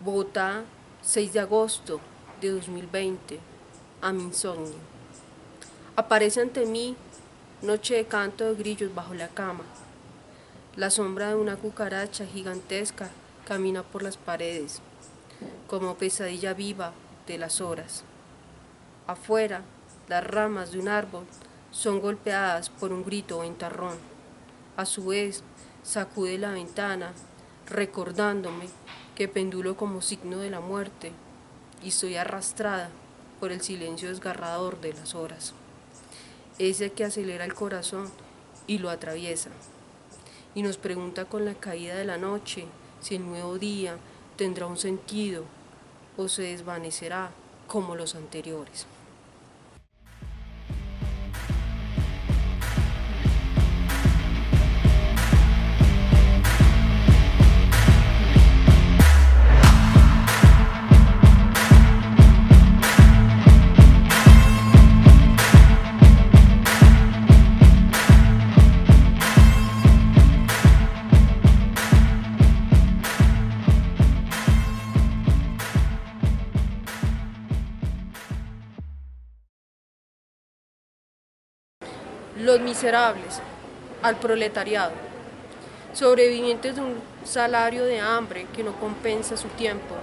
Bogotá, 6 de agosto de 2020, a mi insomnio. Aparece ante mí, noche de canto de grillos bajo la cama. La sombra de una cucaracha gigantesca camina por las paredes, como pesadilla viva de las horas. Afuera, las ramas de un árbol son golpeadas por un grito ventarrón. A su vez, sacude la ventana, recordándome que pendulo como signo de la muerte y soy arrastrada por el silencio desgarrador de las horas, ese que acelera el corazón y lo atraviesa, y nos pregunta con la caída de la noche si el nuevo día tendrá un sentido o se desvanecerá como los anteriores. Los miserables, al proletariado, sobrevivientes de un salario de hambre que no compensa su tiempo,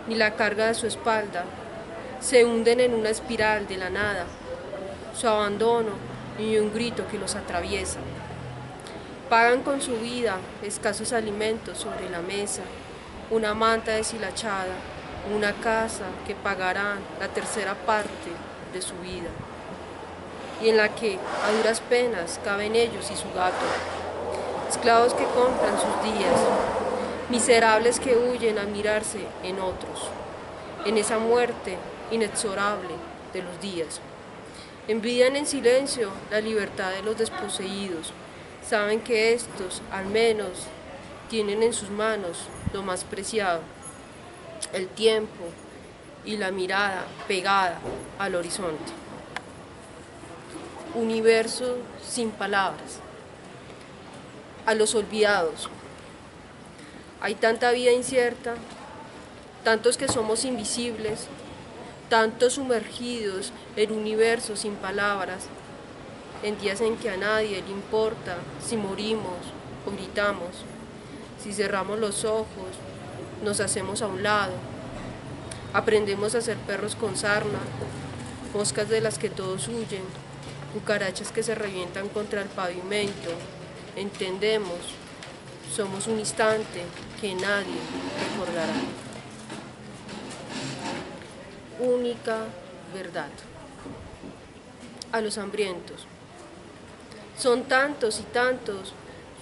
ni la carga de su espalda, se hunden en una espiral de la nada, su abandono y un grito que los atraviesa. Pagan con su vida escasos alimentos sobre la mesa, una manta deshilachada, una casa que pagarán la tercera parte de su vida, y en la que a duras penas caben ellos y su gato, esclavos que compran sus días, miserables que huyen a mirarse en otros, en esa muerte inexorable de los días. Envidian en silencio la libertad de los desposeídos, saben que estos, al menos, tienen en sus manos lo más preciado, el tiempo y la mirada pegada al horizonte. Universo sin palabras. A los olvidados. Hay tanta vida incierta, tantos que somos invisibles, tantos sumergidos en universos sin palabras, en días en que a nadie le importa si morimos o gritamos, si cerramos los ojos, nos hacemos a un lado, aprendemos a ser perros con sarna, moscas de las que todos huyen, cucarachas que se revientan contra el pavimento. Entendemos, somos un instante que nadie recordará. Única verdad. A los hambrientos. Son tantos y tantos,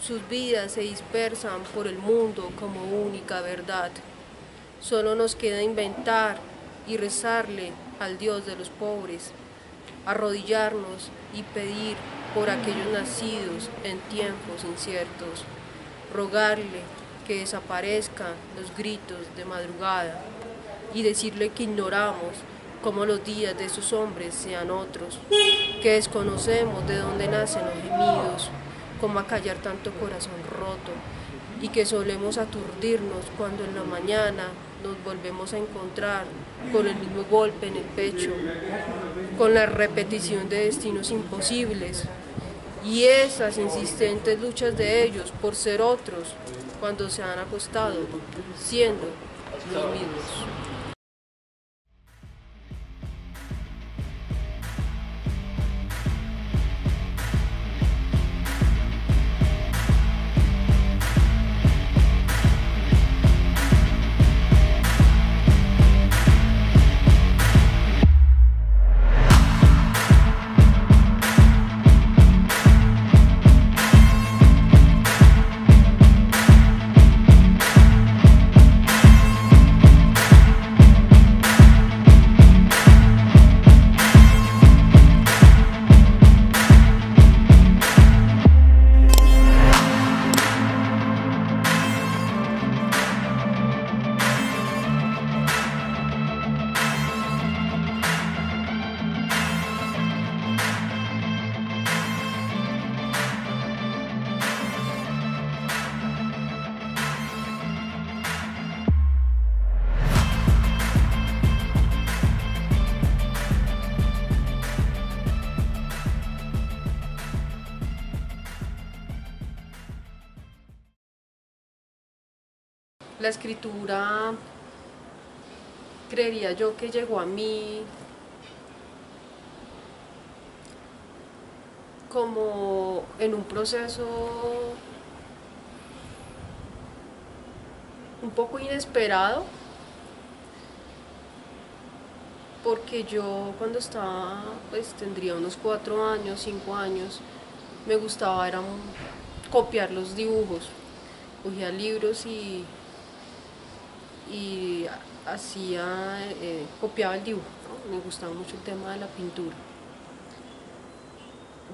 sus vidas se dispersan por el mundo como única verdad. Solo nos queda inventar y rezarle al Dios de los pobres, arrodillarnos y pedir por aquellos nacidos en tiempos inciertos, rogarle que desaparezcan los gritos de madrugada y decirle que ignoramos cómo los días de esos hombres sean otros, que desconocemos de dónde nacen los gemidos, cómo acallar tanto corazón roto, y que solemos aturdirnos cuando en la mañana nos volvemos a encontrar con el mismo golpe en el pecho, con la repetición de destinos imposibles y esas insistentes luchas de ellos por ser otros cuando se han acostado siendo los mismos. La escritura, creería yo que llegó a mí como en un proceso un poco inesperado, porque yo cuando estaba, pues tendría unos 4 años, 5 años, me gustaba era copiar los dibujos, cogía libros y hacía, copiaba el dibujo, ¿no? Me gustaba mucho el tema de la pintura.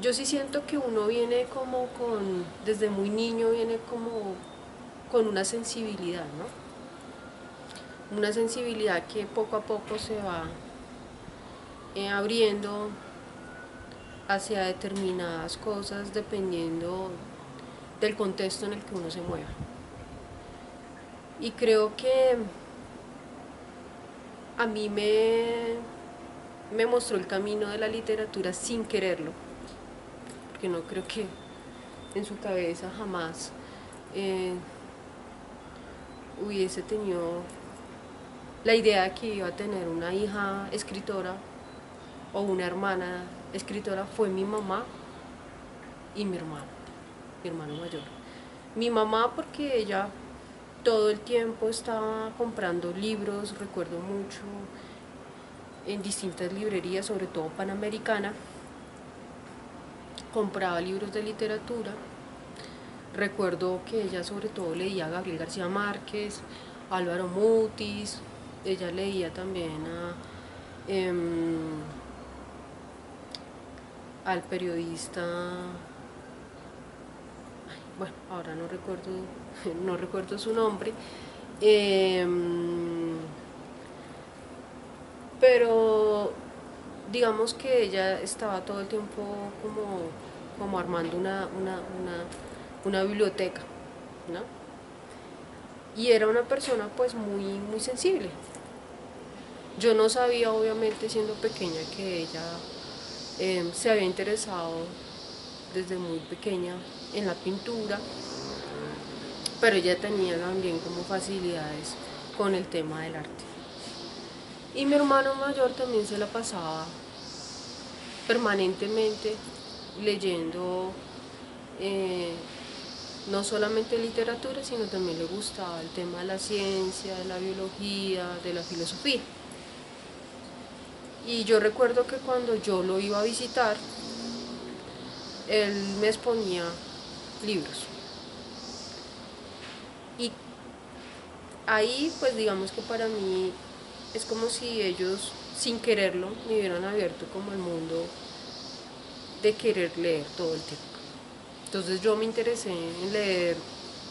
Yo sí siento que uno viene como desde muy niño viene como con una sensibilidad, ¿no? Una sensibilidad que poco a poco se va abriendo hacia determinadas cosas dependiendo del contexto en el que uno se mueva. Y creo que a mí me mostró el camino de la literatura sin quererlo, porque no creo que en su cabeza jamás hubiese tenido la idea de que iba a tener una hija escritora o una hermana escritora. Fue mi mamá y mi hermano mayor. Mi mamá porque ella todo el tiempo estaba comprando libros, recuerdo mucho, en distintas librerías, sobre todo Panamericana, compraba libros de literatura. Recuerdo que ella sobre todo leía a Gabriel García Márquez, Álvaro Mutis, ella leía también al periodista, bueno, ahora no recuerdo, no recuerdo su nombre, pero digamos que ella estaba todo el tiempo como armando una biblioteca, ¿no? Y era una persona pues muy sensible. Yo no sabía, obviamente, siendo pequeña, que ella se había interesado desde muy pequeña en la pintura, pero ella tenía también como facilidades con el tema del arte. Y mi hermano mayor también se la pasaba permanentemente leyendo no solamente literatura, sino también le gustaba el tema de la ciencia, de la biología, de la filosofía. Y yo recuerdo que cuando yo lo iba a visitar, él me exponía libros. Y ahí, pues digamos que para mí es como si ellos, sin quererlo, me hubieran abierto como el mundo de querer leer todo el tiempo. Entonces yo me interesé en leer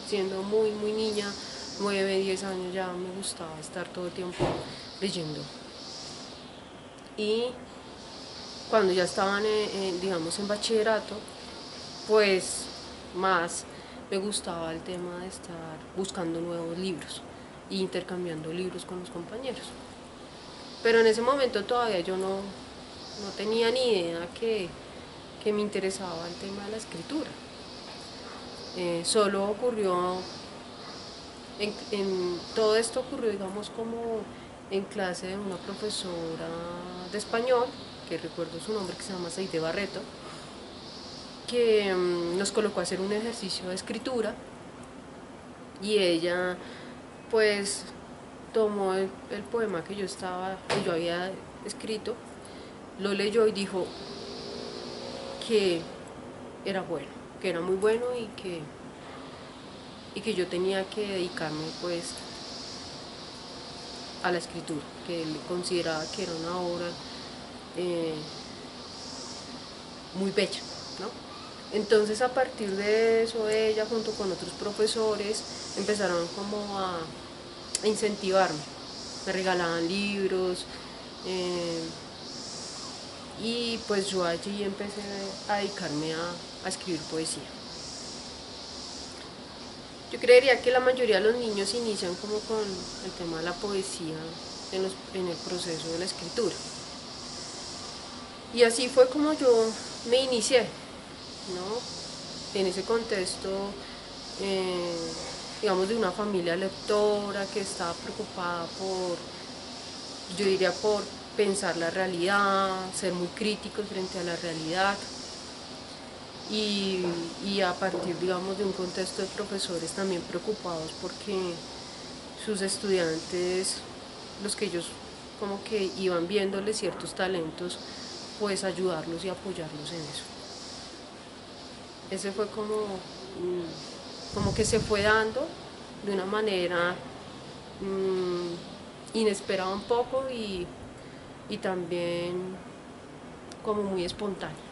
siendo muy niña, 9, 10 años, ya me gustaba estar todo el tiempo leyendo. Y cuando ya estaban, digamos, en bachillerato, pues más me gustaba el tema de estar buscando nuevos libros e intercambiando libros con los compañeros. Pero en ese momento todavía yo no tenía ni idea que me interesaba el tema de la escritura. Solo ocurrió, todo esto ocurrió, digamos, como en clase de una profesora de español, que recuerdo su nombre, que se llama Saide Barreto, que nos colocó a hacer un ejercicio de escritura y ella pues tomó el poema que yo había escrito, lo leyó y dijo que era bueno, que era muy bueno y que yo tenía que dedicarme pues a la escritura, que él consideraba que era una obra muy bella, ¿no? Entonces a partir de eso ella junto con otros profesores empezaron como a incentivarme, me regalaban libros y pues yo allí empecé a dedicarme a escribir poesía. Yo creería que la mayoría de los niños inician como con el tema de la poesía en el proceso de la escritura. Y así fue como yo me inicié, ¿no? En ese contexto digamos, de una familia lectora que estaba preocupada por, yo diría, por pensar la realidad, ser muy críticos frente a la realidad y a partir, digamos, de un contexto de profesores también preocupados porque sus estudiantes, los que ellos como que iban viéndole ciertos talentos, pues ayudarlos y apoyarlos en eso. Ese fue como que se fue dando de una manera inesperada un poco y también como muy espontánea.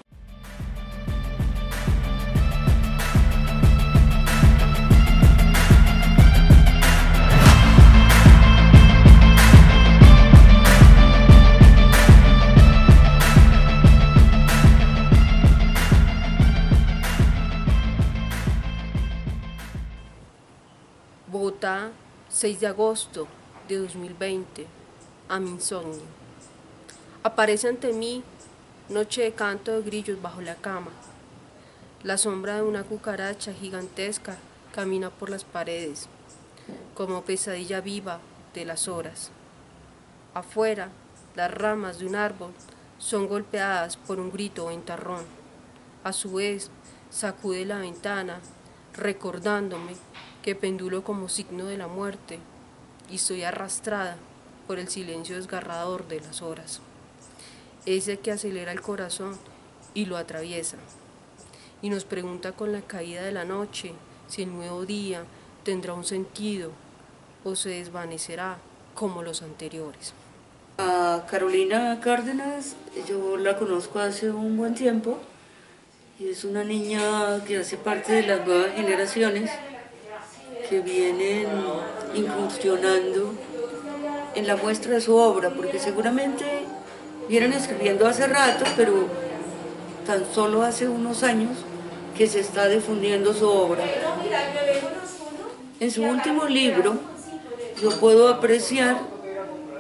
Bogotá, 6 de agosto de 2020, a mi insomnio. Aparece ante mí, noche de canto de grillos bajo la cama. La sombra de una cucaracha gigantesca camina por las paredes, como pesadilla viva de las horas. Afuera, las ramas de un árbol son golpeadas por un grito ventarrón. A su vez, sacude la ventana, recordándome que pendulo como signo de la muerte y soy arrastrada por el silencio desgarrador de las horas. Ese que acelera el corazón y lo atraviesa. Y nos pregunta con la caída de la noche si el nuevo día tendrá un sentido o se desvanecerá como los anteriores. A Carolina Cárdenas, yo la conozco hace un buen tiempo y es una niña que hace parte de las nuevas generaciones que vienen incursionando en la muestra de su obra, porque seguramente vienen escribiendo hace rato, pero tan solo hace unos años que se está difundiendo su obra. En su último libro yo puedo apreciar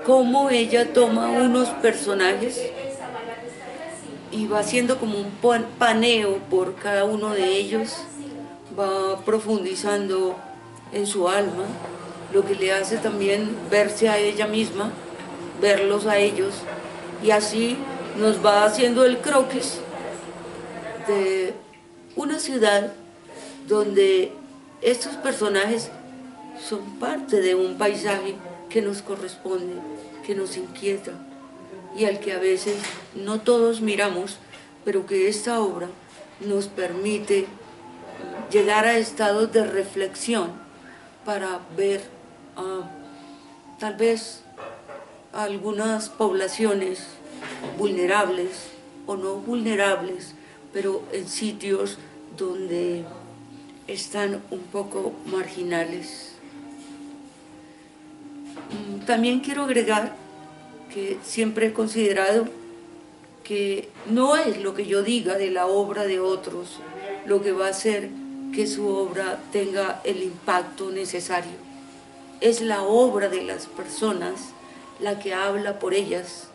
cómo ella toma unos personajes y va haciendo como un paneo por cada uno de ellos, va profundizando en su alma, lo que le hace también verse a ella misma, verlos a ellos, y así nos va haciendo el croquis de una ciudad donde estos personajes son parte de un paisaje que nos corresponde, que nos inquieta y al que a veces no todos miramos, pero que esta obra nos permite llegar a estados de reflexión para ver tal vez algunas poblaciones vulnerables o no vulnerables, pero en sitios donde están un poco marginales. También quiero agregar que siempre he considerado que no es lo que yo diga de la obra de otros lo que va a hacer que su obra tenga el impacto necesario. Es la obra de las personas la que habla por ellas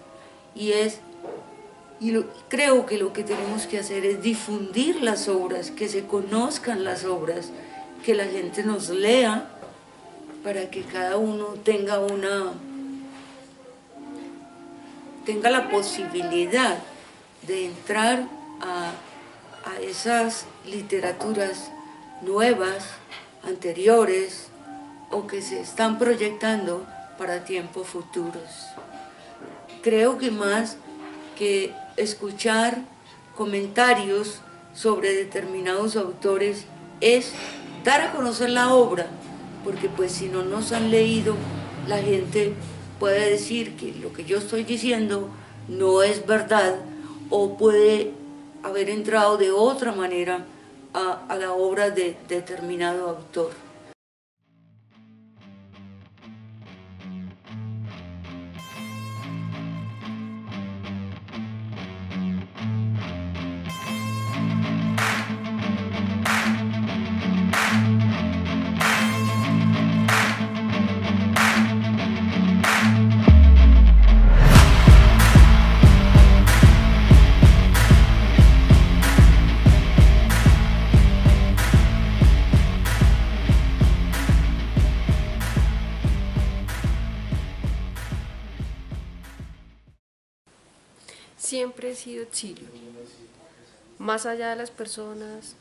creo que lo que tenemos que hacer es difundir las obras, que se conozcan las obras, que la gente nos lea para que cada uno tenga la posibilidad de entrar a esas literaturas nuevas, anteriores o que se están proyectando para tiempos futuros. Creo que más que escuchar comentarios sobre determinados autores es dar a conocer la obra, porque pues si no nos han leído, la gente puede decir que lo que yo estoy diciendo no es verdad o puede haber entrado de otra manera a la obra de determinado autor. Siempre he sido exilio. Más allá de las personas,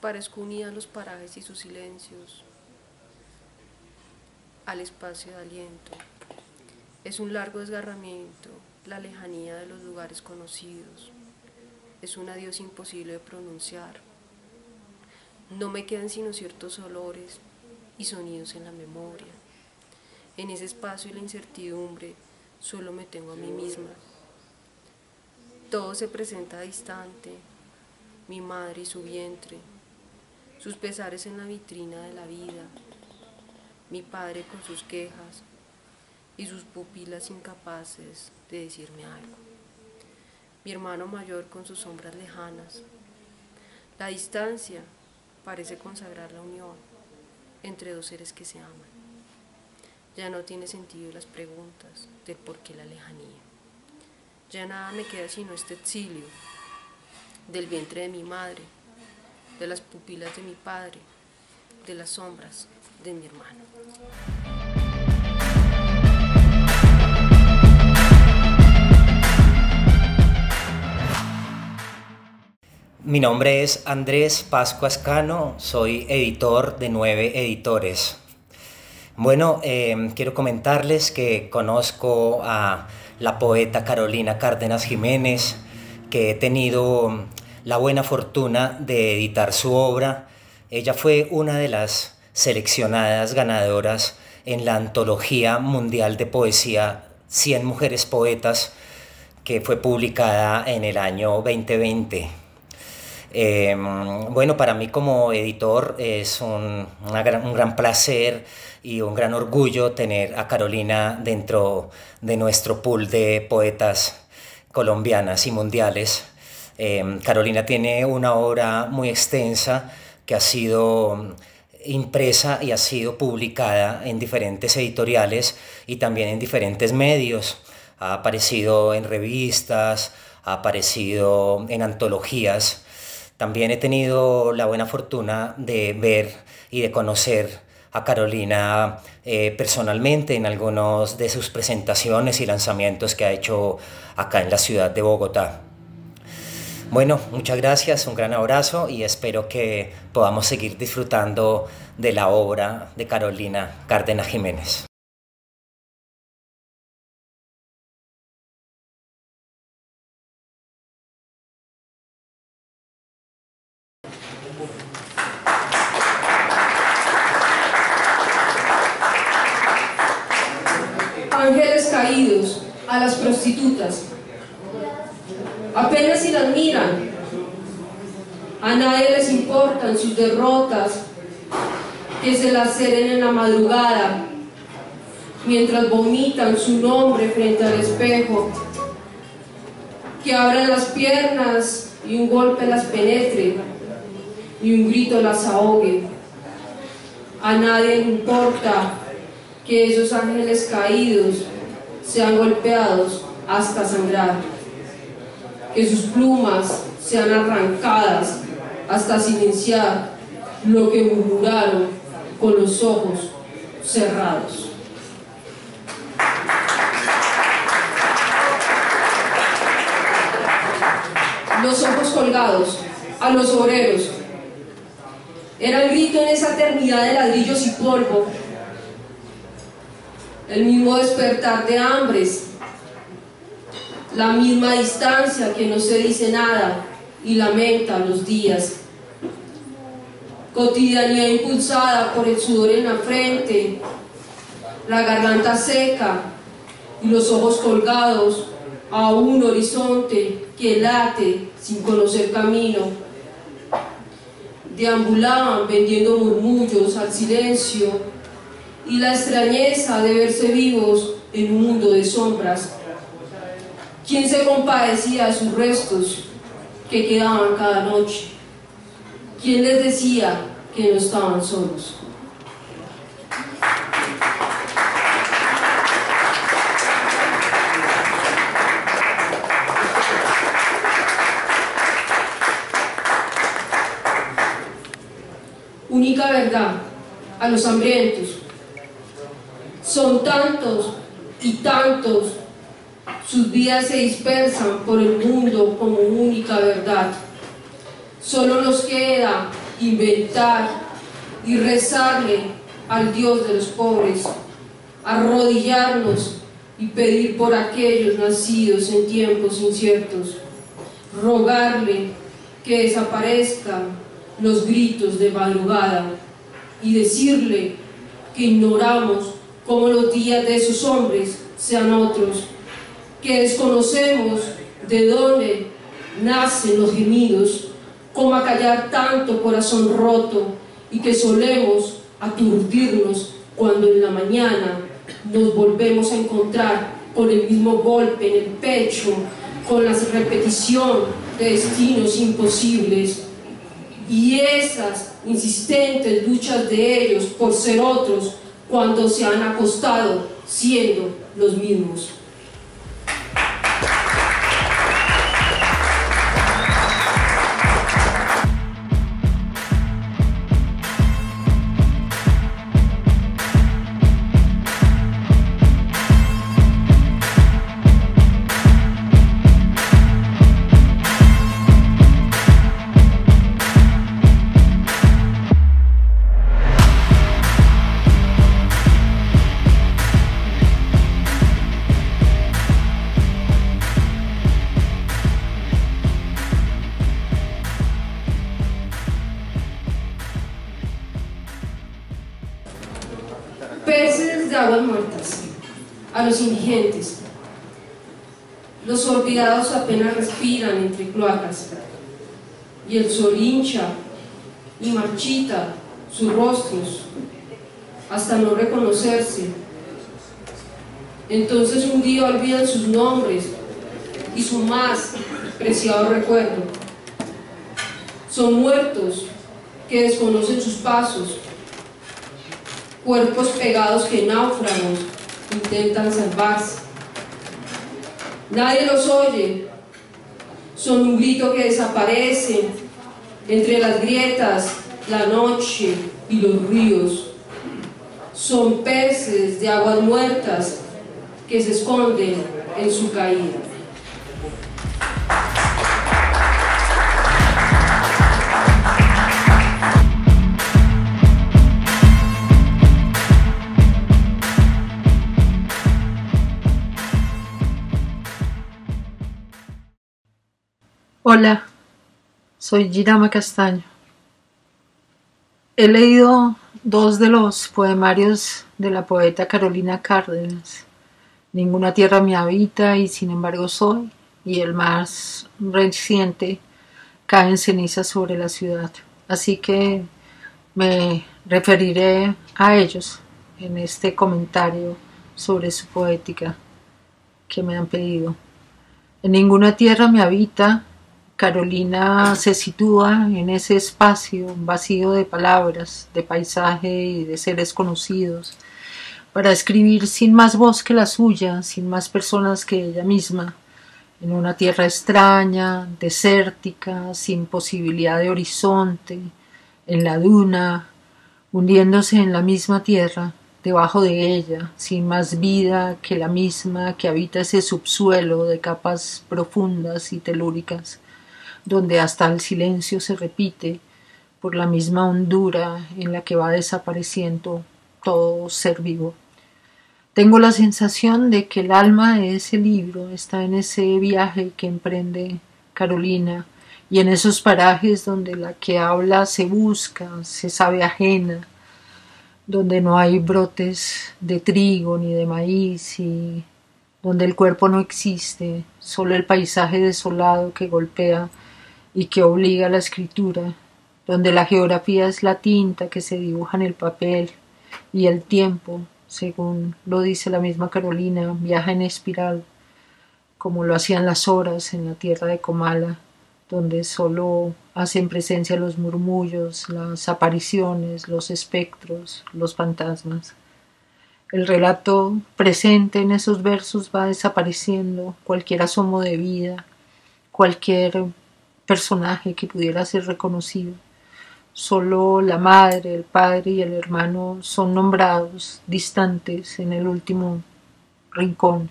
parezco unida a los parajes y sus silencios, al espacio de aliento. Es un largo desgarramiento, la lejanía de los lugares conocidos. Es un adiós imposible de pronunciar. No me quedan sino ciertos olores y sonidos en la memoria. En ese espacio de la incertidumbre solo me tengo a mí misma. Todo se presenta distante, mi madre y su vientre, sus pesares en la vitrina de la vida, mi padre con sus quejas y sus pupilas incapaces de decirme algo, mi hermano mayor con sus sombras lejanas. La distancia parece consagrar la unión entre dos seres que se aman. Ya no tiene sentido las preguntas del por qué la lejanía. Ya nada me queda sino este exilio del vientre de mi madre, de las pupilas de mi padre, de las sombras de mi hermano. Mi nombre es Andrés Pascua Escano, soy editor de 9 Editores. Bueno, quiero comentarles que conozco a la poeta Carolina Cárdenas Jiménez, que he tenido la buena fortuna de editar su obra. Ella fue una de las seleccionadas ganadoras en la Antología Mundial de Poesía 100 Mujeres Poetas, que fue publicada en el año 2020. Bueno, para mí como editor es un gran placer y un gran orgullo tener a Carolina dentro de nuestro pool de poetas colombianas y mundiales. Carolina tiene una obra muy extensa que ha sido impresa y ha sido publicada en diferentes editoriales y también en diferentes medios. Ha aparecido en revistas, ha aparecido en antologías. También he tenido la buena fortuna de ver y de conocer a Carolina personalmente en algunos de sus presentaciones y lanzamientos que ha hecho acá en la ciudad de Bogotá. Bueno, muchas gracias, un gran abrazo y espero que podamos seguir disfrutando de la obra de Carolina Cárdenas Jiménez. Ángeles caídos a las prostitutas, apenas si las miran, a nadie les importan sus derrotas, que se laceren en la madrugada, mientras vomitan su nombre frente al espejo, que abran las piernas y un golpe las penetre, y un grito las ahogue. A nadie le importa que esos ángeles caídos sean golpeados hasta sangrar, que sus plumas sean arrancadas hasta silenciar lo que murmuraron con los ojos cerrados. Los ojos colgados a los obreros. Era el grito en esa eternidad de ladrillos y polvo, el mismo despertar de hambres, la misma distancia que no se dice nada y lamenta los días, cotidianidad impulsada por el sudor en la frente, la garganta seca y los ojos colgados a un horizonte que late sin conocer camino. Deambulaban vendiendo murmullos al silencio y la extrañeza de verse vivos en un mundo de sombras. ¿Quién se compadecía de sus restos que quedaban cada noche? ¿Quién les decía que no estaban solos? Única verdad a los hambrientos. Son tantos y tantos Sus vidas se dispersan por el mundo como única verdad. Solo nos queda inventar y rezarle al Dios de los pobres, arrodillarnos y pedir por aquellos nacidos en tiempos inciertos, rogarle que desaparezcan los gritos de madrugada y decirle que ignoramos cómo los días de esos hombres sean otros, que desconocemos de dónde nacen los gemidos, cómo acallar tanto corazón roto, y que solemos aturdirnos cuando en la mañana nos volvemos a encontrar con el mismo golpe en el pecho, con la repetición de destinos imposibles y esas insistentes luchas de ellos por ser otros cuando se han acostado siendo los mismos. Peces de aguas muertas, a los indigentes, los olvidados apenas respiran entre cloacas, y el sol hincha y marchita sus rostros hasta no reconocerse. Entonces un día olvidan sus nombres y su más preciado recuerdo. Son muertos que desconocen sus pasos, cuerpos pegados que náufragos intentan salvarse. Nadie los oye, son un grito que desaparece entre las grietas, la noche y los ríos. Son peces de aguas muertas que se esconden en su caída. Hola, soy Girama Castaño. He leído dos de los poemarios de la poeta Carolina Cárdenas, Ninguna tierra me habita y sin embargo soy, y el más reciente, Caen cenizas sobre la ciudad. Así que me referiré a ellos en este comentario sobre su poética que me han pedido. En ninguna tierra me habita, Carolina se sitúa en ese espacio vacío de palabras, de paisaje y de seres conocidos, para escribir sin más voz que la suya, sin más personas que ella misma, en una tierra extraña, desértica, sin posibilidad de horizonte, en la duna, hundiéndose en la misma tierra, debajo de ella, sin más vida que la misma que habita ese subsuelo de capas profundas y telúricas, donde hasta el silencio se repite por la misma hondura en la que va desapareciendo todo ser vivo. Tengo la sensación de que el alma de ese libro está en ese viaje que emprende Carolina y en esos parajes donde la que habla se busca, se sabe ajena, donde no hay brotes de trigo ni de maíz y donde el cuerpo no existe, solo el paisaje desolado que golpea y que obliga a la escritura, donde la geografía es la tinta que se dibuja en el papel y el tiempo, según lo dice la misma Carolina, viaja en espiral, como lo hacían las horas en la tierra de Comala, donde solo hacen presencia los murmullos, las apariciones, los espectros, los fantasmas. El relato presente en esos versos va desapareciendo, cualquier asomo de vida, cualquier personaje que pudiera ser reconocido. Solo la madre, el padre y el hermano son nombrados, distantes en el último rincón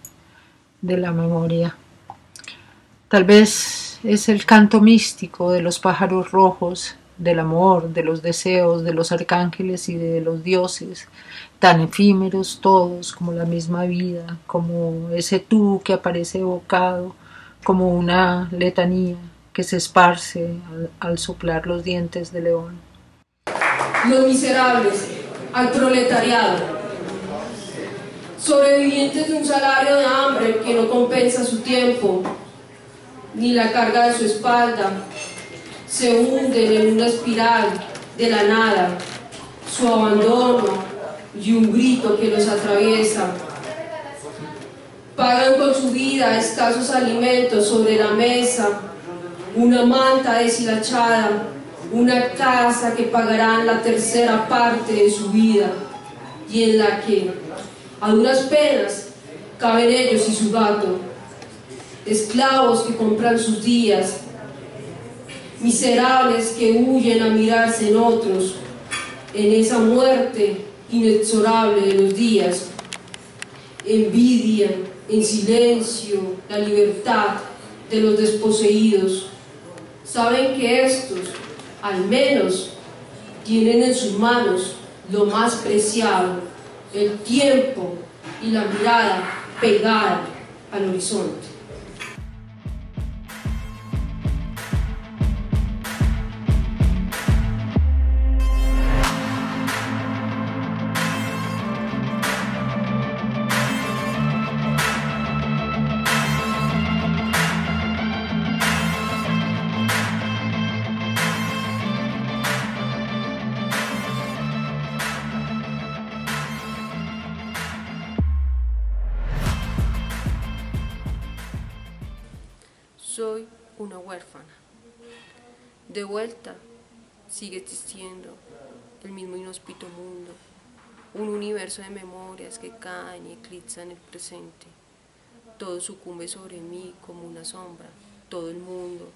de la memoria. Tal vez es el canto místico de los pájaros rojos, del amor, de los deseos, de los arcángeles y de los dioses, tan efímeros todos como la misma vida, como ese tú que aparece evocado, como una letanía que se esparce al soplar los dientes de león. Los miserables, al proletariado, sobrevivientes de un salario de hambre que no compensa su tiempo, ni la carga de su espalda, se hunden en una espiral de la nada, su abandono y un grito que los atraviesa. Pagan con su vida escasos alimentos sobre la mesa, una manta deshilachada, una casa que pagarán la tercera parte de su vida y en la que, a duras penas, caben ellos y su gato, esclavos que compran sus días, miserables que huyen a mirarse en otros, en esa muerte inexorable de los días, envidian en silencio la libertad de los desposeídos. Saben que estos, al menos, tienen en sus manos lo más preciado, el tiempo y la mirada pegada al horizonte. Soy una huérfana. De vuelta, sigue existiendo el mismo inhóspito mundo, un universo de memorias que caen y eclipsan el presente. Todo sucumbe sobre mí como una sombra, todo el mundo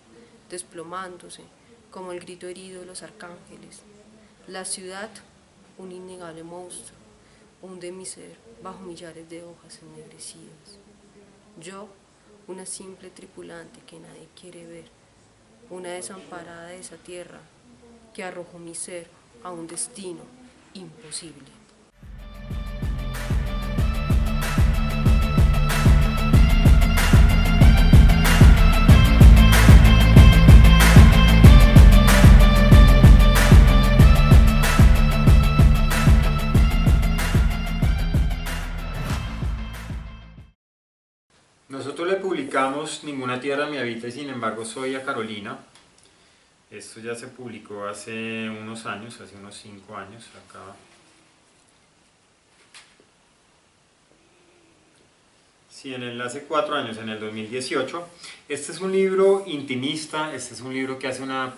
desplomándose como el grito herido de los arcángeles. La ciudad, un innegable monstruo, hunde mi ser bajo millares de hojas ennegrecidas. Yo, una simple tripulante que nadie quiere ver, una desamparada de esa tierra que arrojó mi ser a un destino imposible. Nosotros le publicamos Ninguna tierra me habita y sin embargo soy a Carolina. Esto ya se publicó hace unos años, hace unos 5 años acá. Sí, hace 4 años, en el 2018. Este es un libro intimista, este es un libro que hace una,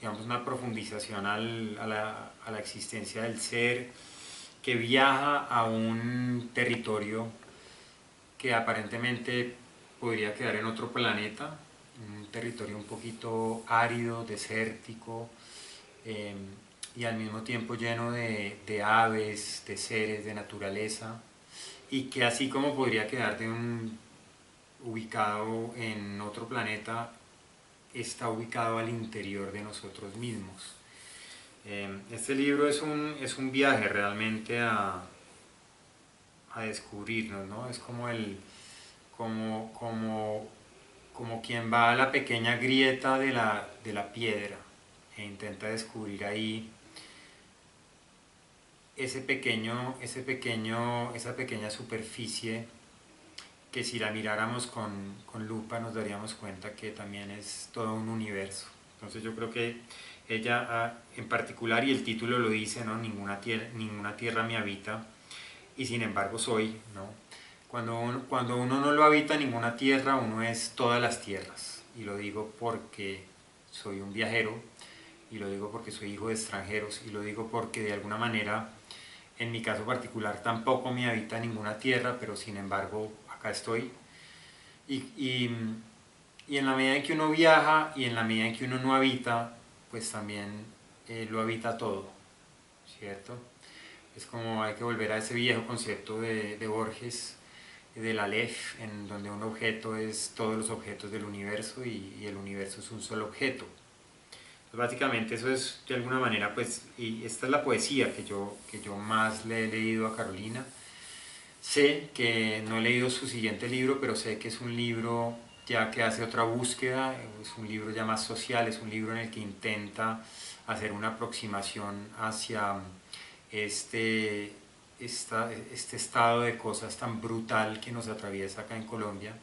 digamos, una profundización a la existencia del ser, que viaja a un territorio que aparentemente podría quedar en otro planeta, un territorio un poquito árido, desértico, y al mismo tiempo lleno de aves, de seres, de naturaleza, y que así como podría quedar ubicado en otro planeta, está ubicado al interior de nosotros mismos. Este libro es un viaje realmente a descubrirnos, ¿no? Es como como quien va a la pequeña grieta de la piedra e intenta descubrir ahí esa pequeña superficie que si la miráramos con lupa nos daríamos cuenta que también es todo un universo. Entonces yo creo que ella en particular, y el título lo dice, ¿no? Ninguna tierra me habita y sin embargo soy, ¿no? Cuando uno no lo habita ninguna tierra, uno es todas las tierras. Y lo digo porque soy un viajero, y lo digo porque soy hijo de extranjeros, y lo digo porque de alguna manera, en mi caso particular, tampoco me habita ninguna tierra, pero sin embargo acá estoy. Y en la medida en que uno viaja y en la medida en que uno no habita, pues también lo habita todo, ¿cierto? Es como hay que volver a ese viejo concepto de Borges, del Aleph, en donde un objeto es todos los objetos del universo y el universo es un solo objeto. Entonces, básicamente eso es de alguna manera, pues, y esta es la poesía que yo más le he leído a Carolina. Sé que no he leído su siguiente libro, pero sé que es un libro ya que hace otra búsqueda, es un libro ya más social, es un libro en el que intenta hacer una aproximación hacia este estado de cosas tan brutal que nos atraviesa acá en Colombia,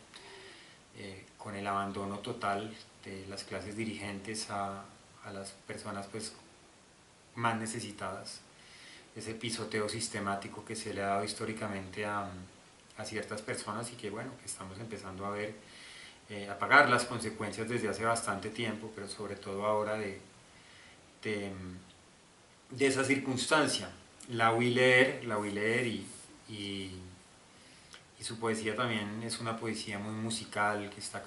con el abandono total de las clases dirigentes a las personas pues más necesitadas, ese pisoteo sistemático que se le ha dado históricamente a ciertas personas y que bueno, que estamos empezando a ver, a pagar las consecuencias desde hace bastante tiempo, pero sobre todo ahora de esa circunstancia. La oí leer y su poesía también es una poesía muy musical, que está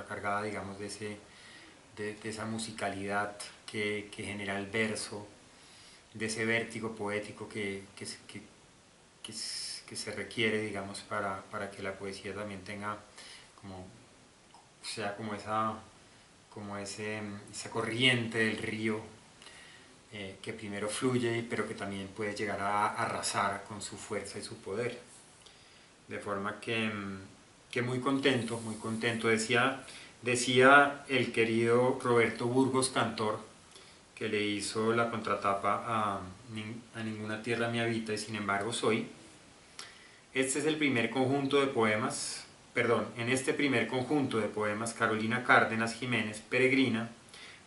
cargada, digamos, de esa musicalidad que genera el verso, de ese vértigo poético que se requiere, digamos, para que la poesía también tenga sea como esa corriente del río, que primero fluye, pero que también puede llegar a arrasar con su fuerza y su poder. De forma que muy contento, decía el querido Roberto Burgos Cantor, que le hizo la contratapa a Ninguna tierra me habita y sin embargo soy. Este es el primer conjunto de poemas, en este primer conjunto de poemas Carolina Cárdenas Jiménez peregrina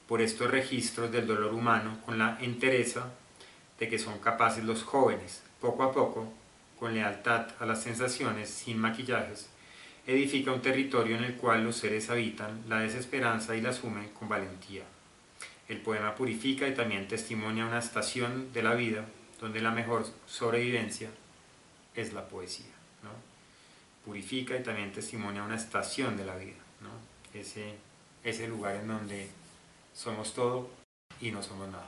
por estos registros del dolor humano con la entereza de que son capaces los jóvenes, poco a poco, con lealtad a las sensaciones, sin maquillajes, edifica un territorio en el cual los seres habitan la desesperanza y la asumen con valentía. El poema purifica y también testimonia una estación de la vida donde la mejor sobrevivencia es la poesía, ¿no? Purifica y también testimonia una estación de la vida, ¿no? Ese lugar en donde somos todo y no somos nada.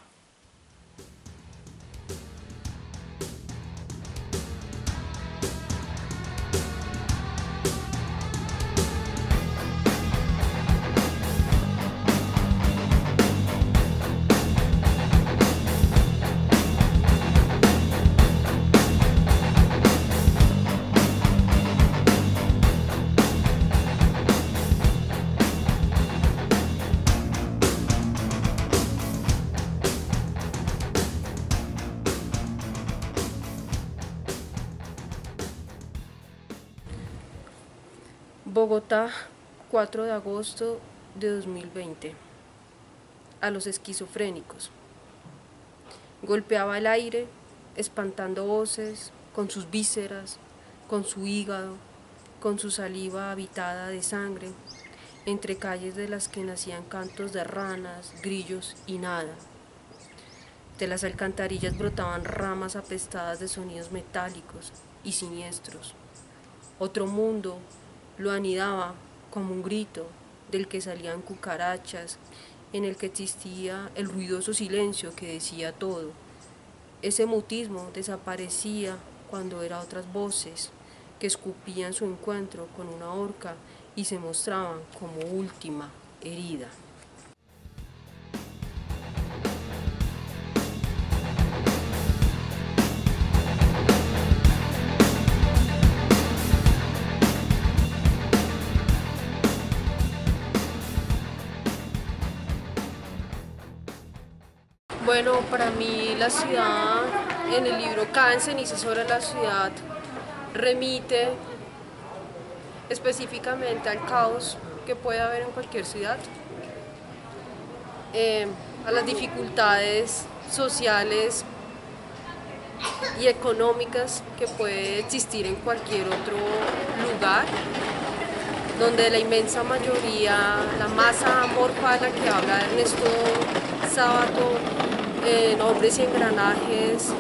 Bogotá, 4 de agosto de 2020. A los esquizofrénicos. Golpeaba el aire, espantando voces, con sus vísceras, con su hígado, con su saliva habitada de sangre, entre calles de las que nacían cantos de ranas, grillos y nada. De las alcantarillas brotaban ramas apestadas de sonidos metálicos y siniestros. Otro mundo lo anidaba como un grito del que salían cucarachas, en el que existía el ruidoso silencio que decía todo. Ese mutismo desaparecía cuando eran otras voces que escupían su encuentro con una horca y se mostraban como última herida. Bueno, para mí la ciudad, en el libro Caen cenizas sobre la ciudad, remite específicamente al caos que puede haber en cualquier ciudad, a las dificultades sociales y económicas que puede existir en cualquier otro lugar, donde la inmensa mayoría, la masa amorfa de la que habla Ernesto Sábato, en Hombres y Engranajes,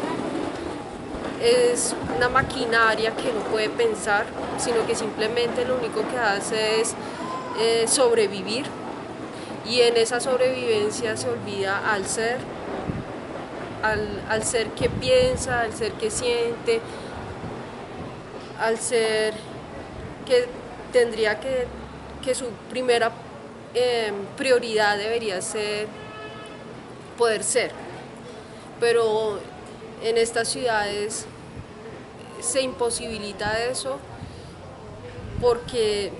es una maquinaria que no puede pensar, sino que simplemente lo único que hace es sobrevivir, y en esa sobrevivencia se olvida al ser, al ser que piensa, al ser que siente, al ser que tendría que su primera prioridad debería ser poder ser, pero en estas ciudades se imposibilita eso porque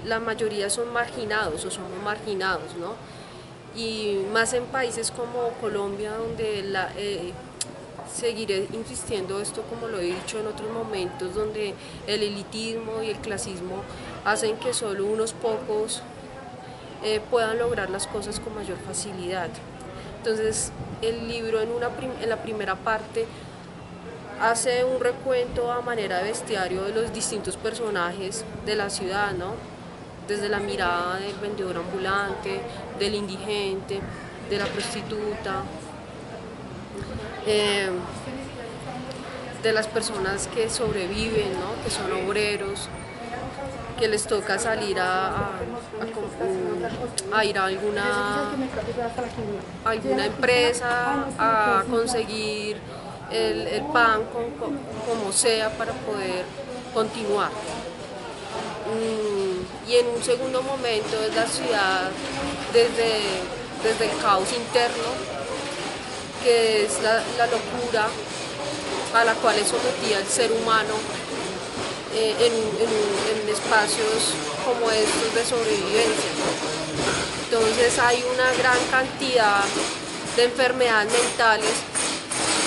la mayoría son marginados o somos marginados, ¿no? Y más en países como Colombia, donde seguiré insistiendo esto como lo he dicho en otros momentos, donde el elitismo y el clasismo hacen que solo unos pocos puedan lograr las cosas con mayor facilidad. Entonces el libro en la primera parte hace un recuento a manera de bestiario de los distintos personajes de la ciudad, ¿no? Desde la mirada del vendedor ambulante, del indigente, de la prostituta, de las personas que sobreviven, ¿no? Que son obreros, que les toca salir a ir a alguna empresa a conseguir el pan como sea para poder continuar. Y en un segundo momento es la ciudad desde el caos interno, que es la locura a la cual es sometida el ser humano en espacios como estos de sobrevivencia. Entonces hay una gran cantidad de enfermedades mentales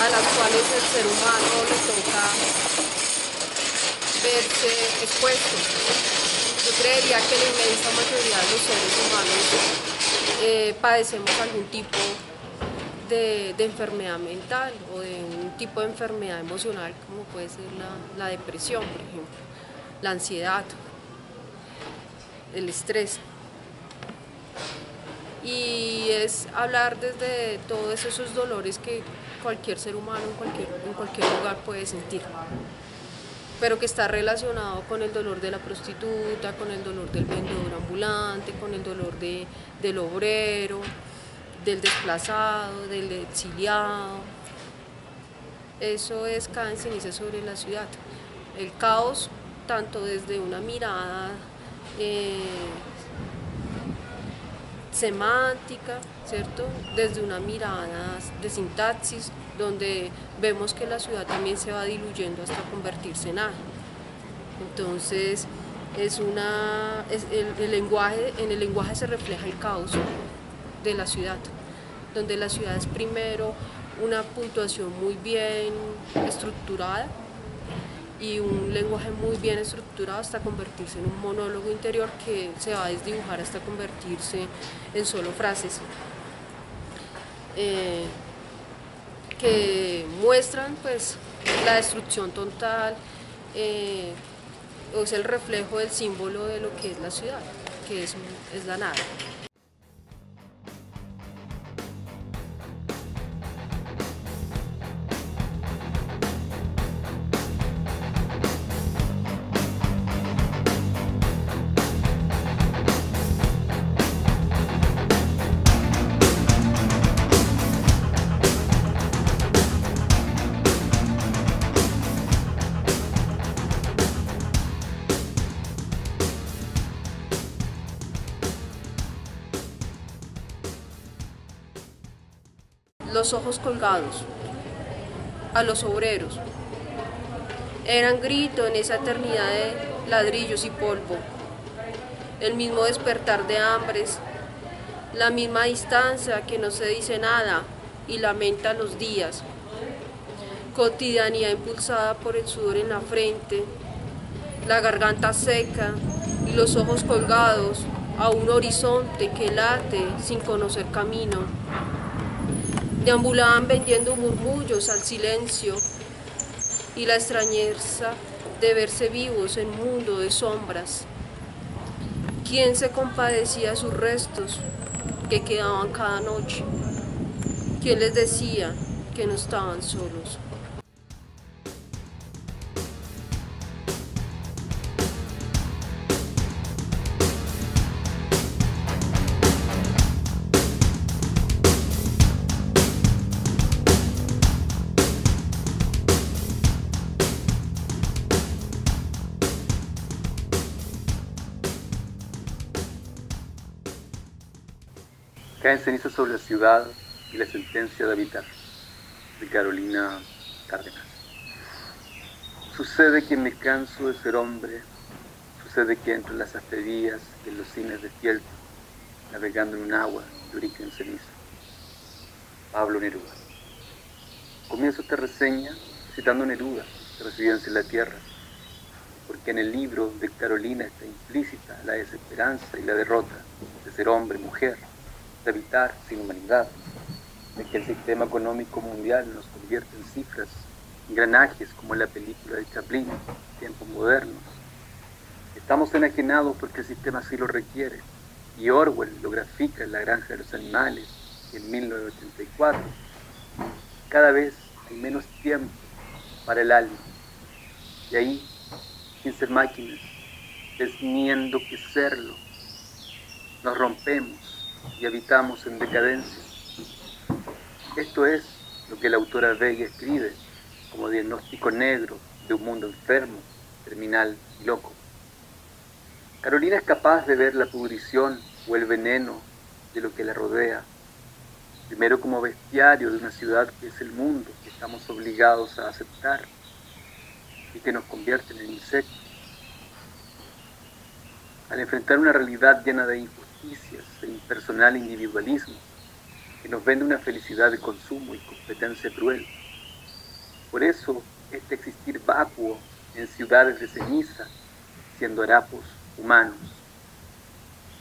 a las cuales el ser humano le toca verse expuesto. Yo creería que la inmensa mayoría de los seres humanos padecemos algún tipo de enfermedad mental o de un tipo de enfermedad emocional, como puede ser la depresión, por ejemplo, la ansiedad, el estrés. Y es hablar desde todos esos dolores que cualquier ser humano en cualquier lugar puede sentir, pero que está relacionado con el dolor de la prostituta, con el dolor del vendedor ambulante, con el dolor del obrero, del desplazado, del exiliado. Eso es cada ceniza sobre la ciudad. El caos, tanto desde una mirada semántica, ¿cierto? Desde una mirada de sintaxis, donde vemos que la ciudad también se va diluyendo hasta convertirse en algo. Entonces, en el lenguaje se refleja el caos de la ciudad, donde la ciudad es primero una puntuación muy bien estructurada y un lenguaje muy bien estructurado hasta convertirse en un monólogo interior que se va a desdibujar hasta convertirse en solo frases que muestran pues la destrucción total, es el reflejo del símbolo de lo que es la ciudad, que es la nada. Los ojos colgados, a los obreros. Eran grito en esa eternidad de ladrillos y polvo, el mismo despertar de hambres, la misma distancia que no se dice nada y lamenta los días, cotidianidad impulsada por el sudor en la frente, la garganta seca y los ojos colgados a un horizonte que late sin conocer camino. Deambulaban vendiendo murmullos al silencio y la extrañeza de verse vivos en un mundo de sombras. ¿Quién se compadecía de sus restos que quedaban cada noche? ¿Quién les decía que no estaban solos? Caen cenizas sobre la ciudad y la sentencia de habitar, de Carolina Cárdenas. Sucede que me canso de ser hombre, sucede que entro en las sastrerías y en los cines despierto, navegando en un agua de origen ceniza. Pablo Neruda. Comienzo esta reseña citando Neruda, de Residencia en la Tierra, porque en el libro de Carolina está implícita la desesperanza y la derrota de ser hombre, mujer, de habitar sin humanidad, de que el sistema económico mundial nos convierte en cifras, engranajes como en la película de Chaplin, Tiempos Modernos. Estamos enajenados porque el sistema así lo requiere, y Orwell lo grafica en La Granja de los Animales en 1984. Cada vez hay menos tiempo para el alma, y ahí, sin ser máquinas, teniendo que serlo, nos rompemos y habitamos en decadencia. Esto es lo que la autora Bella escribe como diagnóstico negro de un mundo enfermo, terminal y loco. Carolina es capaz de ver la pudrición o el veneno de lo que la rodea, primero como bestiario de una ciudad que es el mundo que estamos obligados a aceptar y que nos convierte en insectos. Al enfrentar una realidad llena de injusticias e impersonal individualismo, que nos vende una felicidad de consumo y competencia cruel. Por eso, este existir vacuo en ciudades de ceniza, siendo harapos humanos.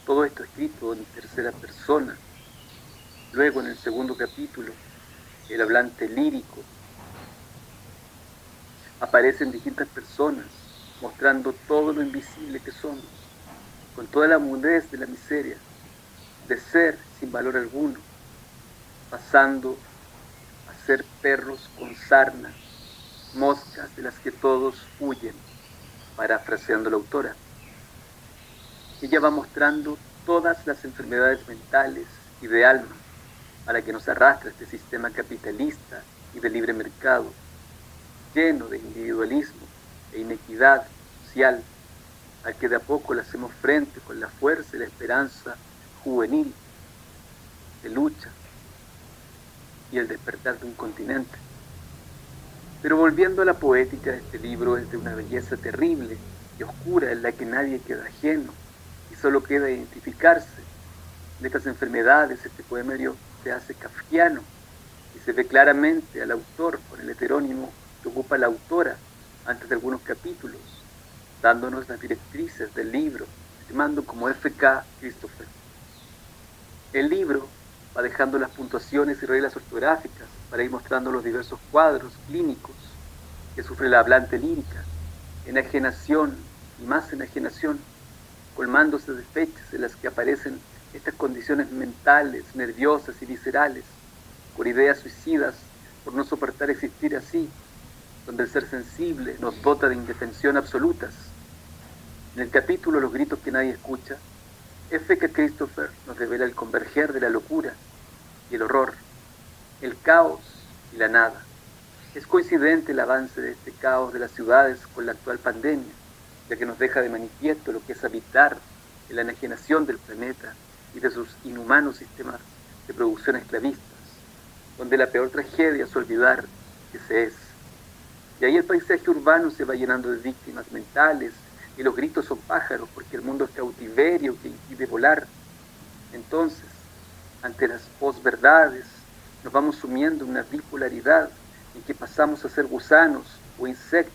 Todo esto escrito en tercera persona. Luego, en el segundo capítulo, el hablante lírico aparecen distintas personas mostrando todo lo invisible que somos, con toda la mudez de la miseria, de ser sin valor alguno, pasando a ser perros con sarna, moscas de las que todos huyen, parafraseando la autora. Ella va mostrando todas las enfermedades mentales y de alma a la que nos arrastra este sistema capitalista y de libre mercado, lleno de individualismo e inequidad social, al que de a poco le hacemos frente con la fuerza y la esperanza juvenil de lucha y el despertar de un continente. Pero volviendo a la poética de este libro, es de una belleza terrible y oscura en la que nadie queda ajeno y solo queda identificarse. De estas enfermedades, este poemario se hace kafkiano y se ve claramente al autor con el heterónimo que ocupa la autora antes de algunos capítulos, dándonos las directrices del libro, llamando como F.K. Christopher. El libro va dejando las puntuaciones y reglas ortográficas para ir mostrando los diversos cuadros clínicos que sufre la hablante lírica, enajenación y más enajenación, colmándose de fechas en las que aparecen estas condiciones mentales, nerviosas y viscerales, con ideas suicidas por no soportar existir así, donde el ser sensible nos dota de indefensión absolutas. En el capítulo Los gritos que nadie escucha, F.K. Christopher nos revela el converger de la locura y el horror, el caos y la nada. Es coincidente el avance de este caos de las ciudades con la actual pandemia, ya que nos deja de manifiesto lo que es habitar en la enajenación del planeta y de sus inhumanos sistemas de producción esclavistas, donde la peor tragedia es olvidar que se es. Y ahí el paisaje urbano se va llenando de víctimas mentales, y los gritos son pájaros porque el mundo es cautiverio que impide volar. Entonces, ante las posverdades, nos vamos sumiendo en una bipolaridad en que pasamos a ser gusanos o insectos,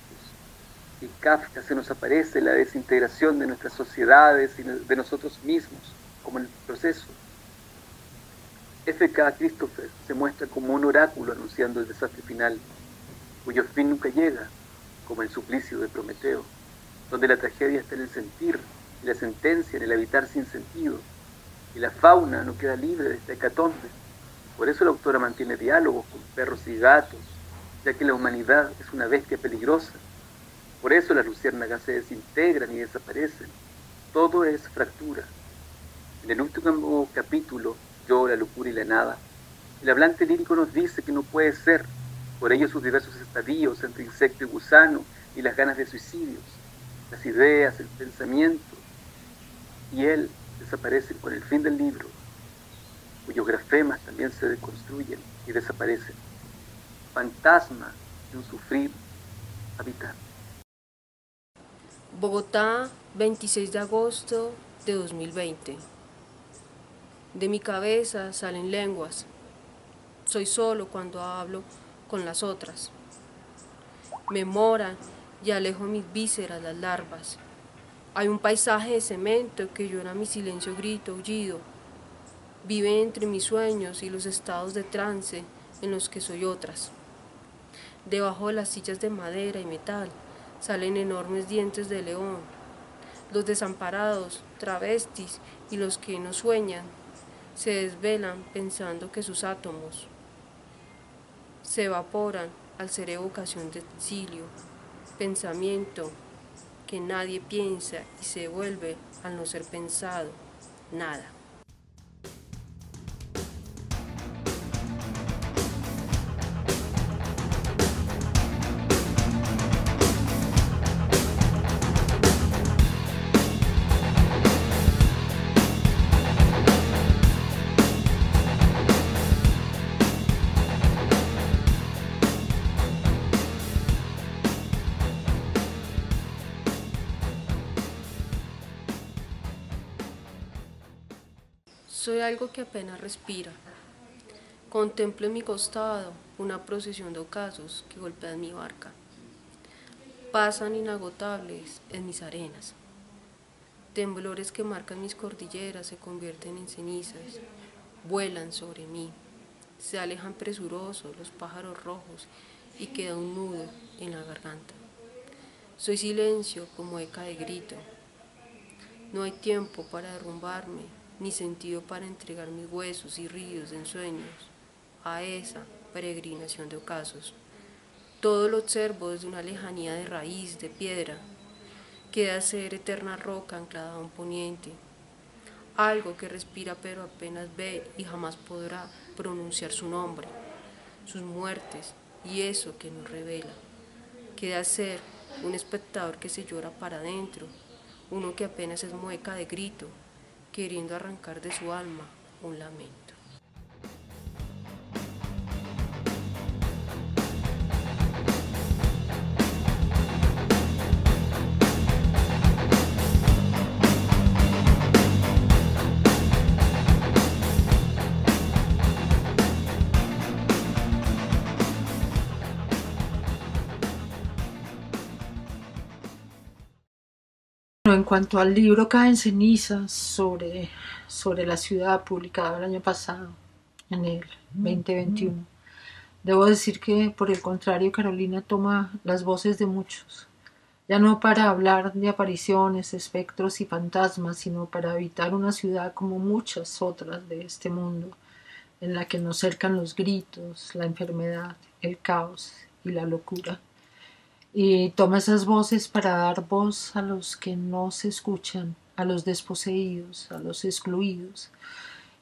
y Kafka se nos aparece la desintegración de nuestras sociedades y de nosotros mismos, como en el proceso. F.K. Christopher se muestra como un oráculo anunciando el desastre final, cuyo fin nunca llega, como el suplicio de Prometeo, donde la tragedia está en el sentir y la sentencia en el habitar sin sentido, y la fauna no queda libre de esta hecatombe. Por eso la autora mantiene diálogos con perros y gatos, ya que la humanidad es una bestia peligrosa. Por eso las luciérnagas se desintegran y desaparecen. Todo es fractura. En el último capítulo, Yo, la locura y la nada, el hablante lírico nos dice que no puede ser, por ello sus diversos estadios entre insecto y gusano y las ganas de suicidios, las ideas, el pensamiento, y él desaparecen con el fin del libro. cuyos grafemas también se deconstruyen y desaparecen, fantasma de un sufrir habitante. Bogotá, 26 de agosto de 2020. De mi cabeza salen lenguas. Soy solo cuando hablo con las otras. Me moran y alejo mis vísceras las larvas. Hay un paisaje de cemento que llora mi silencio grito aullido. Vive entre mis sueños y los estados de trance en los que soy otras. Debajo de las sillas de madera y metal salen enormes dientes de león. Los desamparados, travestis y los que no sueñan se desvelan pensando que sus átomos se evaporan al ser evocación de exilio, pensamiento que nadie piensa y se vuelve al no ser pensado, nada. Soy algo que apenas respira. Contemplo en mi costado una procesión de ocasos que golpean mi barca. Pasan inagotables en mis arenas. Temblores que marcan mis cordilleras se convierten en cenizas, vuelan sobre mí. Se alejan presurosos los pájaros rojos y queda un nudo en la garganta. Soy silencio como eca de grito. No hay tiempo para derrumbarme, ni sentido para entregar mis huesos y ríos de ensueños a esa peregrinación de ocasos. Todo lo observo desde una lejanía de raíz, de piedra, que da ser eterna roca anclada a un poniente, algo que respira pero apenas ve y jamás podrá pronunciar su nombre, sus muertes y eso que nos revela, que da ser un espectador que se llora para adentro, uno que apenas es mueca de grito, queriendo arrancar de su alma un lamento. En cuanto al libro Caen cenizas sobre la ciudad, publicado el año pasado, en el 2021, debo decir que, por el contrario, Carolina toma las voces de muchos, ya no para hablar de apariciones, espectros y fantasmas, sino para habitar una ciudad como muchas otras de este mundo, en la que nos cercan los gritos, la enfermedad, el caos y la locura. Y toma esas voces para dar voz a los que no se escuchan, a los desposeídos, a los excluidos,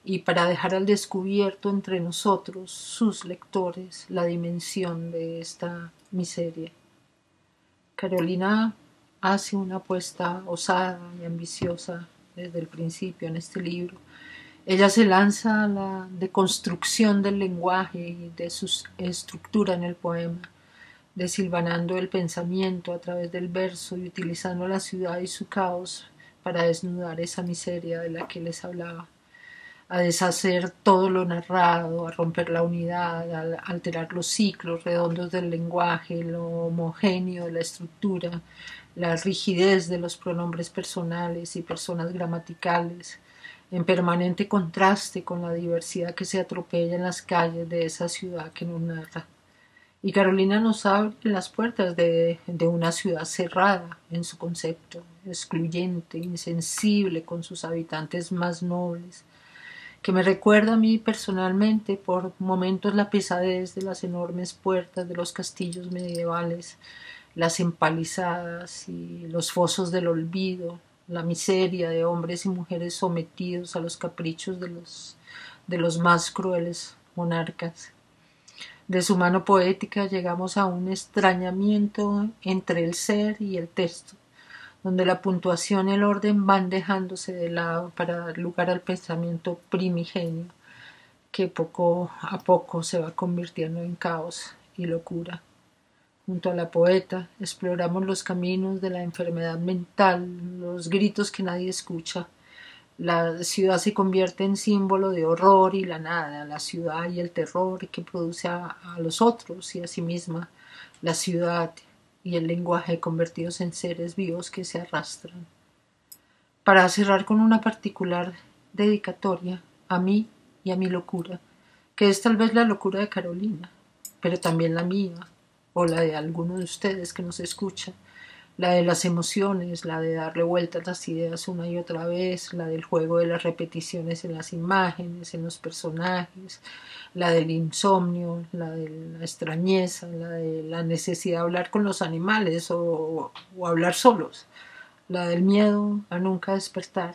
y para dejar al descubierto entre nosotros, sus lectores, la dimensión de esta miseria. Carolina hace una apuesta osada y ambiciosa desde el principio en este libro. Ella se lanza a la deconstrucción del lenguaje y de su estructura en el poema, desilvanando el pensamiento a través del verso y utilizando la ciudad y su caos para desnudar esa miseria de la que les hablaba, a deshacer todo lo narrado, a romper la unidad, a alterar los ciclos redondos del lenguaje, lo homogéneo de la estructura, la rigidez de los pronombres personales y personas gramaticales, en permanente contraste con la diversidad que se atropella en las calles de esa ciudad que nos narra. Y Carolina nos abre las puertas de una ciudad cerrada en su concepto, excluyente, insensible con sus habitantes más nobles, que me recuerda a mí personalmente por momentos la pesadez de las enormes puertas de los castillos medievales, las empalizadas y los fosos del olvido, la miseria de hombres y mujeres sometidos a los caprichos de los más crueles monarcas. De su mano poética llegamos a un extrañamiento entre el ser y el texto, donde la puntuación y el orden van dejándose de lado para dar lugar al pensamiento primigenio, que poco a poco se va convirtiendo en caos y locura. Junto a la poeta exploramos los caminos de la enfermedad mental, los gritos que nadie escucha. La ciudad se convierte en símbolo de horror y la nada, la ciudad y el terror que produce a los otros y a sí misma, la ciudad y el lenguaje convertidos en seres vivos que se arrastran. Para cerrar con una particular dedicatoria a mí y a mi locura, que es tal vez la locura de Carolina, pero también la mía, o la de alguno de ustedes que nos escucha, la de las emociones, la de darle vueltas a las ideas una y otra vez, la del juego de las repeticiones en las imágenes, en los personajes, la del insomnio, la de la extrañeza, la de la necesidad de hablar con los animales o hablar solos, la del miedo a nunca despertar.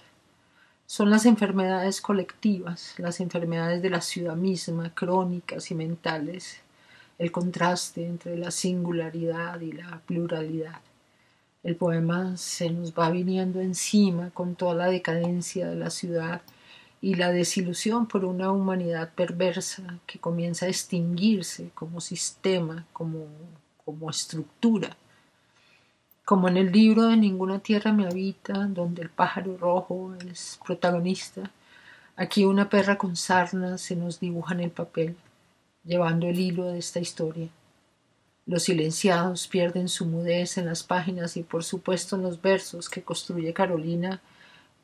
Son las enfermedades colectivas, las enfermedades de la ciudad misma, crónicas y mentales, el contraste entre la singularidad y la pluralidad. El poema se nos va viniendo encima con toda la decadencia de la ciudad y la desilusión por una humanidad perversa que comienza a extinguirse como sistema, como estructura. Como en el libro de Ninguna tierra me habita, donde el pájaro rojo es protagonista, aquí una perra con sarnas se nos dibuja en el papel, llevando el hilo de esta historia. Los silenciados pierden su mudez en las páginas y por supuesto en los versos que construye Carolina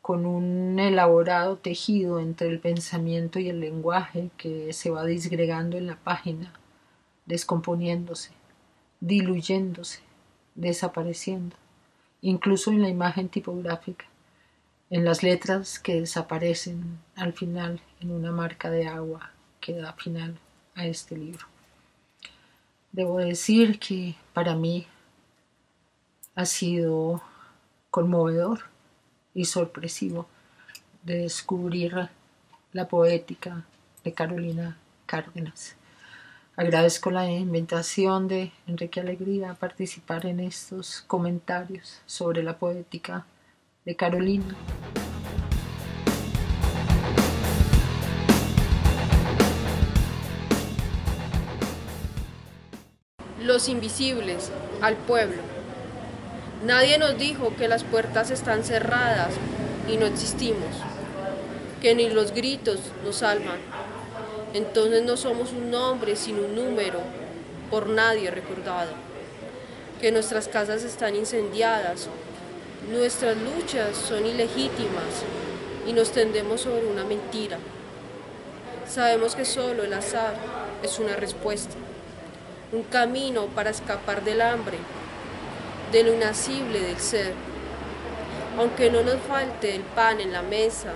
con un elaborado tejido entre el pensamiento y el lenguaje que se va disgregando en la página, descomponiéndose, diluyéndose, desapareciendo, incluso en la imagen tipográfica, en las letras que desaparecen al final en una marca de agua que da final a este libro. Debo decir que para mí ha sido conmovedor y sorpresivo de descubrir la poética de Carolina Cárdenas. Agradezco la invitación de Enrique Alegría a participar en estos comentarios sobre la poética de Carolina. Los invisibles, al pueblo. Nadie nos dijo que las puertas están cerradas y no existimos, que ni los gritos nos salvan. Entonces no somos un nombre sino un número, por nadie recordado. Que nuestras casas están incendiadas, nuestras luchas son ilegítimas y nos tendemos sobre una mentira. Sabemos que solo el azar es una respuesta. Un camino para escapar del hambre, de lo inacible del ser. Aunque no nos falte el pan en la mesa,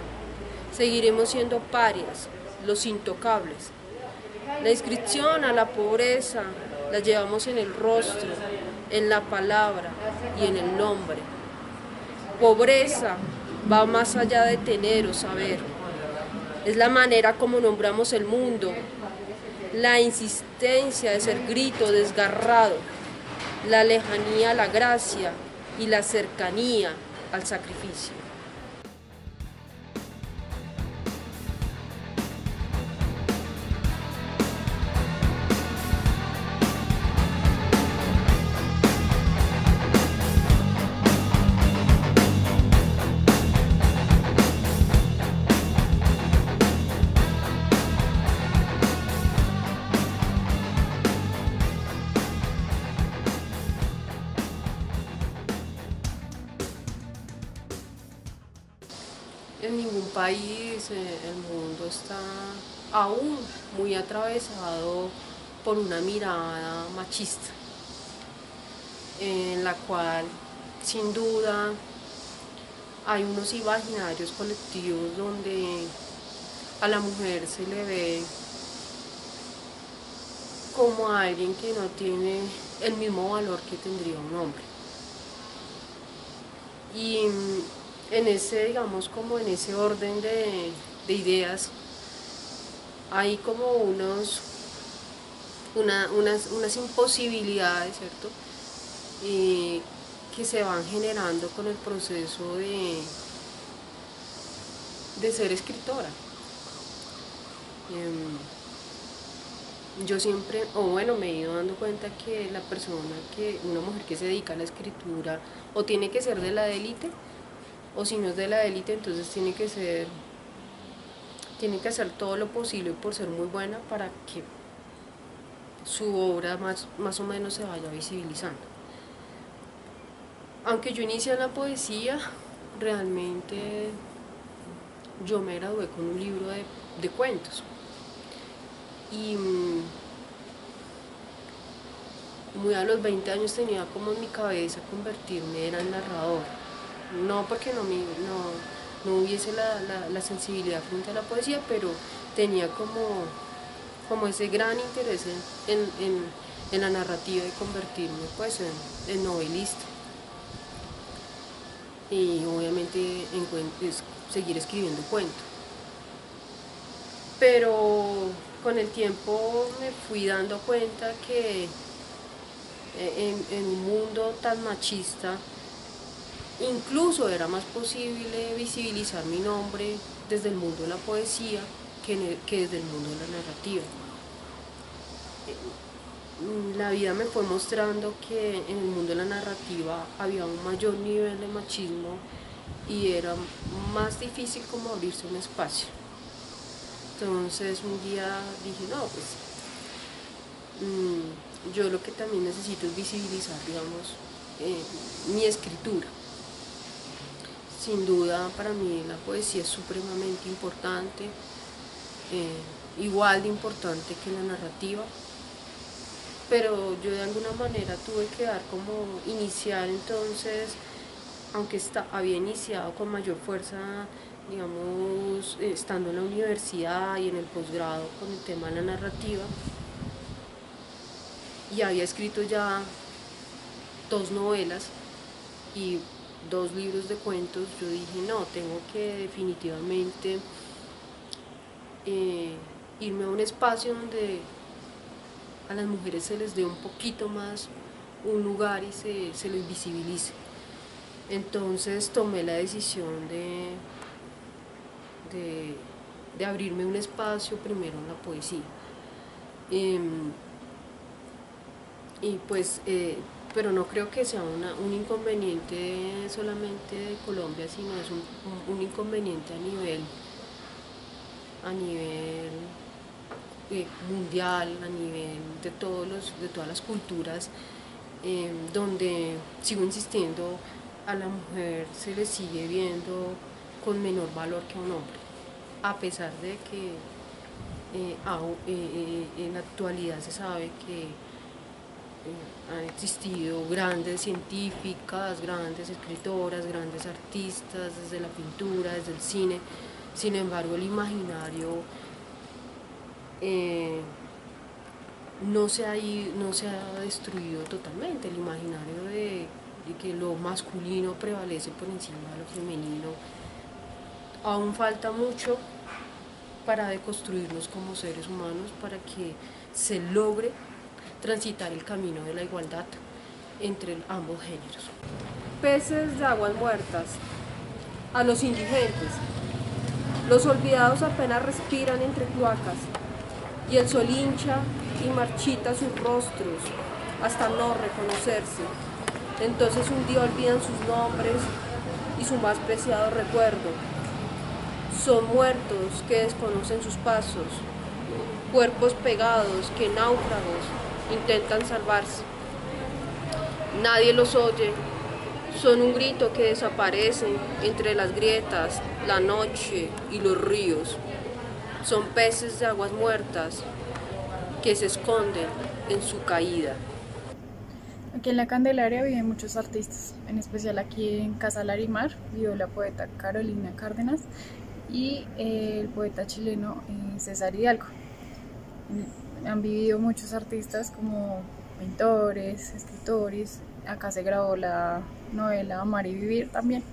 seguiremos siendo parias, los intocables. La inscripción a la pobreza la llevamos en el rostro, en la palabra y en el nombre. Pobreza va más allá de tener o saber. Es la manera como nombramos el mundo, la insistencia de ser grito desgarrado, la lejanía a la gracia y la cercanía al sacrificio. En ningún país el mundo está aún muy atravesado por una mirada machista, en la cual sin duda hay unos imaginarios colectivos donde a la mujer se le ve como a alguien que no tiene el mismo valor que tendría un hombre. Y en ese, digamos, como en ese orden de ideas, hay como unas imposibilidades, ¿cierto? Que se van generando con el proceso de ser escritora. Yo siempre, o bueno, me he ido dando cuenta que una mujer que se dedica a la escritura, o tiene que ser de la élite, o si no es de la élite, entonces tiene que hacer todo lo posible por ser muy buena para que su obra más o menos se vaya visibilizando. Aunque yo inicié en la poesía, realmente yo me gradué con un libro de cuentos. Y muy a los 20 años tenía como en mi cabeza convertirme en narrador. No porque no hubiese la sensibilidad frente a la poesía, pero tenía como ese gran interés en la narrativa y convertirme pues en novelista. Y obviamente seguir escribiendo cuentos. Pero con el tiempo me fui dando cuenta que en un mundo tan machista incluso era más posible visibilizar mi nombre desde el mundo de la poesía que desde el mundo de la narrativa. La vida me fue mostrando que en el mundo de la narrativa había un mayor nivel de machismo y era más difícil como abrirse un espacio. Entonces un día dije, no, pues yo lo que también necesito es visibilizar, digamos, mi escritura. Sin duda para mí la poesía es supremamente importante, igual de importante que la narrativa, pero yo de alguna manera tuve que iniciar entonces, aunque había iniciado con mayor fuerza, digamos, estando en la universidad y en el posgrado con el tema de la narrativa, y había escrito ya 2 novelas y 2 libros de cuentos. Yo dije, no, tengo que definitivamente irme a un espacio donde a las mujeres se les dé un poquito más un lugar y se lo invisibilice. Entonces tomé la decisión de abrirme un espacio primero en la poesía. Y pues, pero no creo que sea un inconveniente solamente de Colombia, sino es un inconveniente a nivel mundial, a nivel de todas las culturas, donde, sigo insistiendo, a la mujer se le sigue viendo con menor valor que a un hombre, a pesar de que en la actualidad se sabe que han existido grandes científicas, grandes escritoras, grandes artistas, desde la pintura, desde el cine. Sin embargo, el imaginario no se ha destruido totalmente. El imaginario de que lo masculino prevalece por encima de lo femenino. Aún falta mucho para deconstruirnos como seres humanos, para que se logre transitar el camino de la igualdad entre ambos géneros. Peces de aguas muertas, a los indigentes. Los olvidados apenas respiran entre cloacas, y el sol hincha y marchita sus rostros hasta no reconocerse. Entonces un día olvidan sus nombres y su más preciado recuerdo. Son muertos que desconocen sus pasos, cuerpos pegados que náufragos intentan salvarse. Nadie los oye, son un grito que desaparece entre las grietas, la noche y los ríos. Son peces de aguas muertas que se esconden en su caída. Aquí en La Candelaria viven muchos artistas, en especial aquí en Casa Larimar vive la poeta Carolina Cárdenas y el poeta chileno César Hidalgo. Han vivido muchos artistas como pintores, escritores. Acá se grabó la novela Amar y Vivir también.